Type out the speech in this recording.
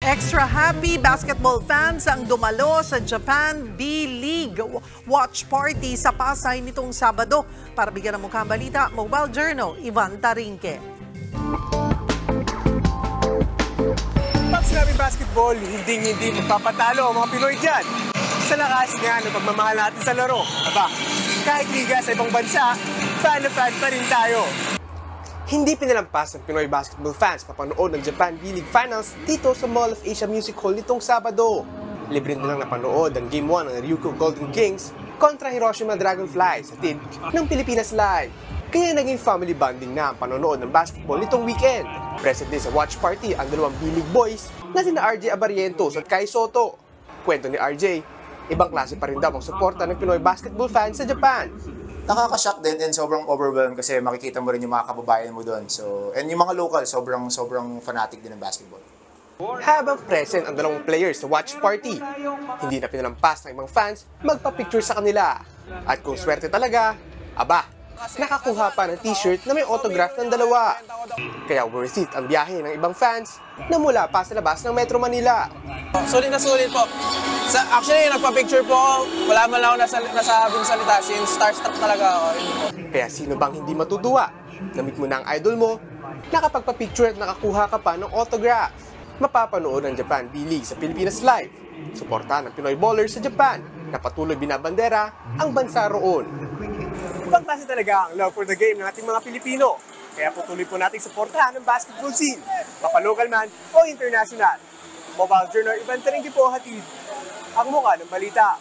Extra happy basketball fans ang dumalo sa Japan B-League watch party sa Pasay nitong Sabado. Para bigyan ng mukhang balita, Mobile Journal, Ivan Tarinque. Pag sinabi basketball, hindi magpapatalo ang mga Pinoy dyan. Sa lakas nga ng pagmamahal natin sa laro. Aba, kahit liga sa ibang bansa, fan na fan pa rin tayo. Hindi pinalampas ng Pinoy basketball fans papanood ng Japan B-League Finals dito sa Mall of Asia Music Hall nitong Sabado. Libre nilang napanood ang Game 1 ng Ryukyu Golden Kings kontra Hiroshima Dragonflies sa team ng Pilipinas Live. Kaya naging family bonding na ang panonood ng basketball nitong weekend. Present din sa watch party ang dalawang B-League boys na sina RJ Abarientos at Kai Soto. Kwento ni RJ, ibang klase pa rin daw ang suporta ng Pinoy basketball fans sa Japan. Nakaka-shock din and sobrang overwhelmed kasi makikita mo rin yung mga kababayan mo doon. So, and yung mga local, sobrang fanatic din ng basketball. Habang present ang dalawang players sa watch party, hindi na pinalampas ng ibang fans magpa-picture sa kanila. At kung swerte talaga, aba, nakakuha pa ng t-shirt na may autograph ng dalawa. Kaya worth it ang biyahe ng ibang fans na mula pa sa labas ng Metro Manila. Sulit na sulit po. Actually, nagpa-picture po ako. Wala man lang ako nasabing salita since starstruck talaga ako. Kaya sino bang hindi matutuwa? Namit mo na ang idol mo, nakapagpa-picture at nakakuha ka pa ng autograph. Mapapanood ang Japan B-League sa Pilipinas Live. Suporta ng Pinoy ballers sa Japan na patuloy binabandera ang bansa roon. Ibang klase talaga ang love for the game ng ating mga Pilipino. Kaya patuloy po nating suportahan ang basketball scene, mapa-local man o international. Mobile Journal, Ivan Tarinque po hatid ang mukha ng balita.